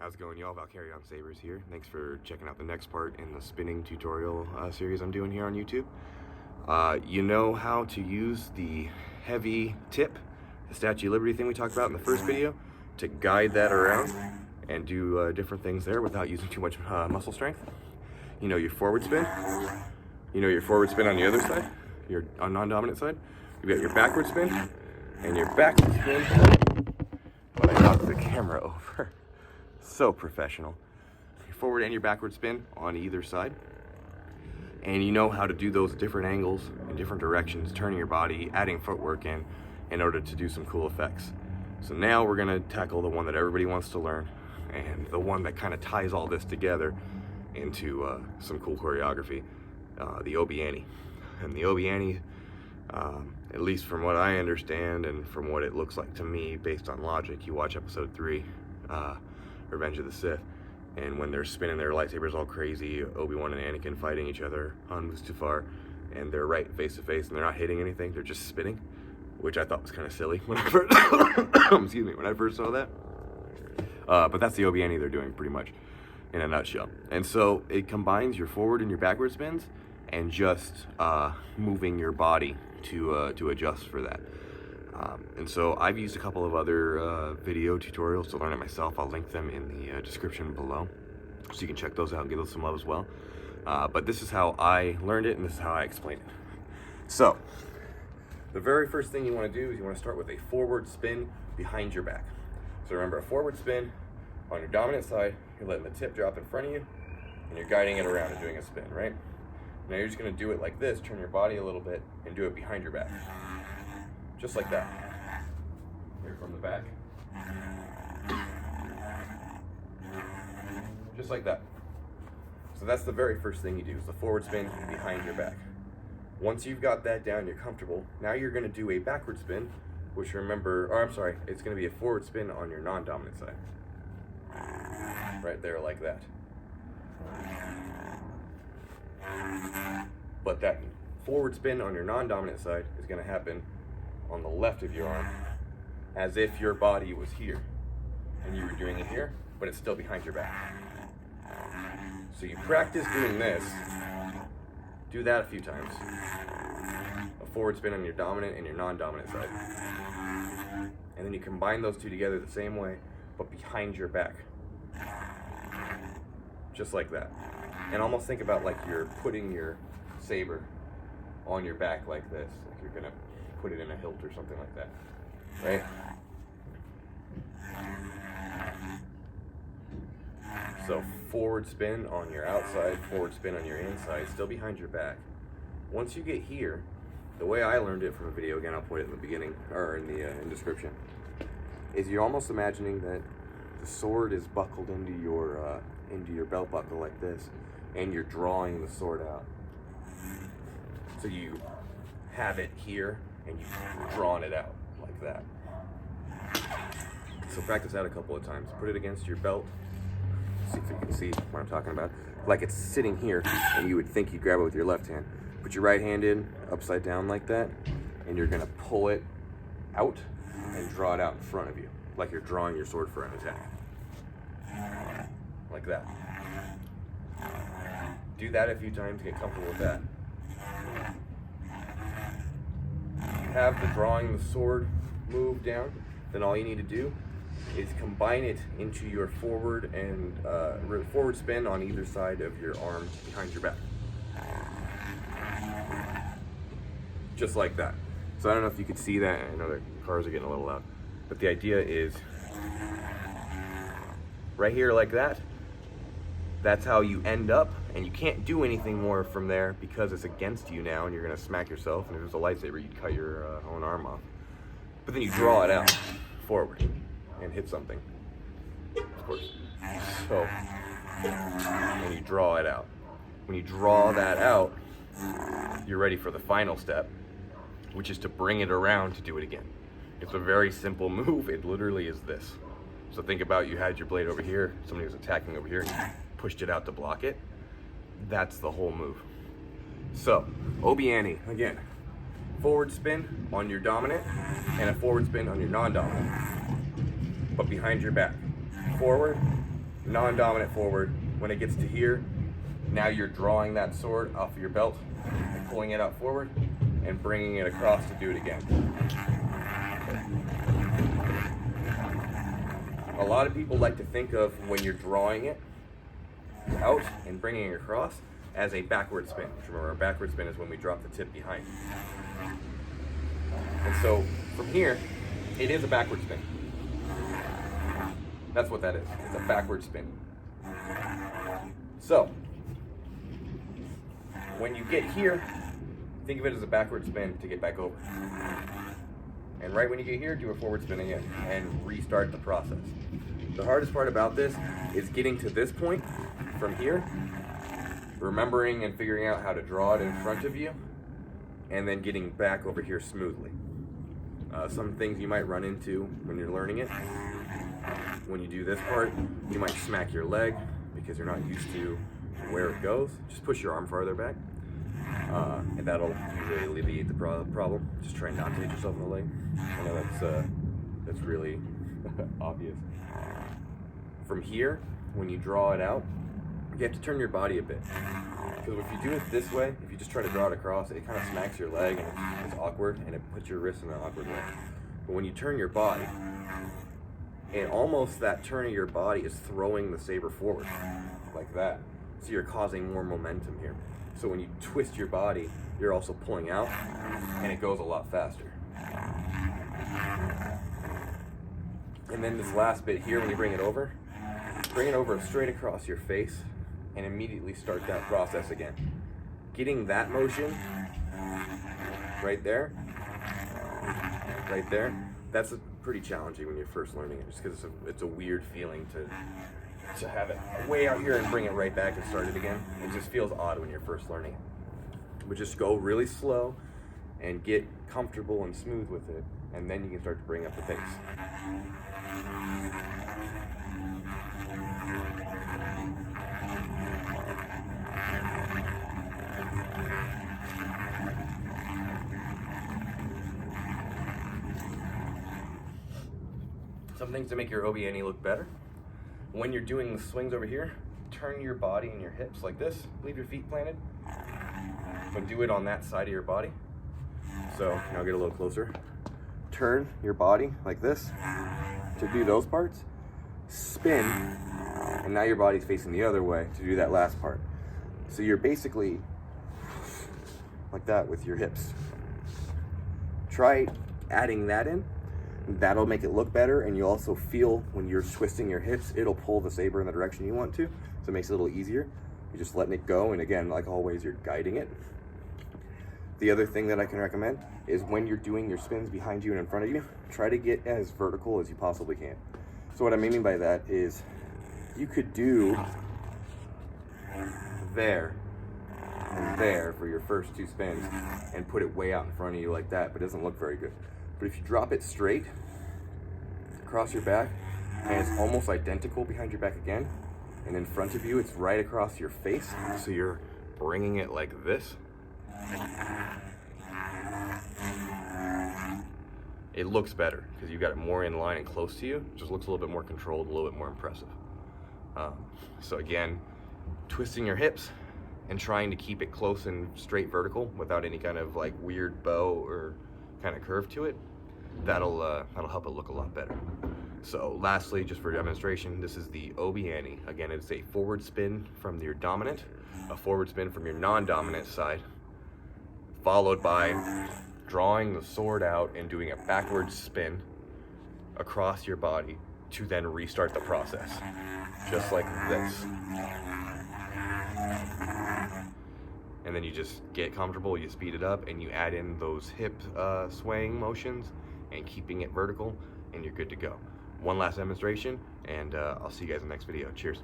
How's it going, y'all? Valkyrie on Sabers here. Thanks for checking out the next part in the spinning tutorial series I'm doing here on YouTube. You know how to use the heavy tip, the Statue of Liberty thing we talked about in the first video, to guide that around and do different things there without using too much muscle strength. You know your forward spin. You know your forward spin on the other side, your non-dominant side. You've got your backward spin and your backward spin. But I knocked the camera over. So professional. Your forward and your backward spin on either side. And you know how to do those at different angles, in different directions, turning your body, adding footwork in order to do some cool effects. So now we're gonna tackle the one that everybody wants to learn, and the one that kind of ties all this together into some cool choreography, the Obi-Ani. And the Obi-Ani, at least from what I understand and from what it looks like to me based on logic, you watch episode 3, Revenge of the Sith, and when they're spinning their lightsabers all crazy, Obi-Wan and Anakin fighting each other on Mustafar, and they're right face to face and they're not hitting anything, they're just spinning, which I thought was kind of silly when I first excuse me, when I first saw that. But that's the Obi-Ani they're doing pretty much in a nutshell. And so it combines your forward and your backward spins and just moving your body to adjust for that. And so I've used a couple of other video tutorials to learn it myself. I'll link them in the description below, so you can check those out and give those some love as well. But this is how I learned it, and this is how I explain it. So, the very first thing you want to do is you want to start with a forward spin behind your back. So remember, a forward spin on your dominant side, you're letting the tip drop in front of you, and you're guiding it around and doing a spin, right? Now you're just going to do it like this, turn your body a little bit, and do it behind your back. Just like that. Here from the back. Just like that. So that's the very first thing you do, is the forward spin behind your back. Once you've got that down, you're comfortable, now you're going to do a backward spin, which remember, or I'm sorry, it's going to be a forward spin on your non-dominant side. Right there, like that. But that forward spin on your non-dominant side is going to happen on the left of your arm, as if your body was here and you were doing it here, but it's still behind your back. So you practice doing this, do that a few times, a forward spin on your dominant and your non-dominant side, and then you combine those two together the same way, but behind your back, just like that. And almost think about like you're putting your saber on your back like this, like you're gonna put it in a hilt or something like that, right? So forward spin on your outside, forward spin on your inside, still behind your back. Once you get here, the way I learned it from a video, again I'll put it in the beginning, or in the description, is you're almost imagining that the sword is buckled into your belt buckle like this, and you're drawing the sword out. So you have it here, and you've drawn it out like that. So practice that a couple of times. Put it against your belt. See if you can see what I'm talking about. Like it's sitting here, and you would think you grab it with your left hand. Put your right hand in, upside down like that, and you're gonna pull it out and draw it out in front of you, like you're drawing your sword for an attack. Like that. Do that a few times, get comfortable with that. Have the drawing the sword move down, then all you need to do is combine it into your forward and forward spin on either side of your arm behind your back. Just like that. So I don't know if you could see that. I know the cars are getting a little loud, but the idea is right here like that. That's how you end up, and you can't do anything more from there because it's against you now, and you're gonna smack yourself, and if it was a lightsaber, you'd cut your own arm off. But then you draw it out forward and hit something, of course. So, and you draw it out. When you draw that out, you're ready for the final step, which is to bring it around to do it again. It's a very simple move. It literally is this. So think about, you had your blade over here, somebody was attacking over here, and you pushed it out to block it. That's the whole move. So, Obi-Ani, again, forward spin on your dominant and a forward spin on your non-dominant, but behind your back. Forward, non-dominant forward. When it gets to here, now you're drawing that sword off of your belt and pulling it out forward and bringing it across to do it again. A lot of people like to think of when you're drawing it out and bringing it across as a backward spin. Remember, a backward spin is when we drop the tip behind. And so from here, it is a backward spin. That's what that is. It's a backward spin. So when you get here, think of it as a backward spin to get back over. And right when you get here, do a forward spin again and restart the process. The hardest part about this is getting to this point from here, remembering and figuring out how to draw it in front of you, and then getting back over here smoothly. Some things you might run into when you're learning it. When you do this part, you might smack your leg because you're not used to where it goes. Just push your arm farther back, and that'll usually alleviate the problem. Just try not to hit yourself in the leg. I know that's really obvious. From here, when you draw it out, you have to turn your body a bit. Because if you do it this way, if you just try to draw it across, it kind of smacks your leg and it's awkward and it puts your wrist in an awkward way. But when you turn your body, and almost that turn of your body is throwing the saber forward, like that. So you're causing more momentum here. So when you twist your body, you're also pulling out and it goes a lot faster. And then this last bit here, when you bring it over straight across your face and immediately start that process again. Getting that motion right there, that's pretty challenging when you're first learning it, just because it's a weird feeling to have it way out here and bring it right back and start it again. It just feels odd when you're first learning it. But just go really slow and get comfortable and smooth with it, and then you can start to bring up the pace. Some things to make your Obi-Ani look better. When you're doing the swings over here, turn your body and your hips like this. Leave your feet planted, but do it on that side of your body. So now get a little closer. Turn your body like this to do those parts. Spin, and now your body's facing the other way to do that last part. So you're basically like that with your hips. Try adding that in. That'll make it look better, and you also feel when you're twisting your hips, it'll pull the saber in the direction you want to, so it makes it a little easier. You're just letting it go, and again, like always, you're guiding it. The other thing that I can recommend is when you're doing your spins behind you and in front of you, try to get as vertical as you possibly can. So what I mean by that is you could do there and there for your first two spins and put it way out in front of you like that, but it doesn't look very good. But if you drop it straight across your back and it's almost identical behind your back again, and in front of you it's right across your face, so you're bringing it like this, it looks better because you've got it more in line and close to you. It just looks a little bit more controlled, a little bit more impressive. So again, twisting your hips and trying to keep it close and straight vertical without any kind of like weird bow or kind of curve to it, that'll help it look a lot better. So lastly, just for demonstration, this is the Obi-Ani. Again, it's a forward spin from your dominant, a forward spin from your non-dominant side, followed by drawing the sword out and doing a backward spin across your body to then restart the process, just like this. And then you just get comfortable, you speed it up, and you add in those hip swaying motions and keeping it vertical, and you're good to go. One last demonstration, and I'll see you guys in the next video. Cheers.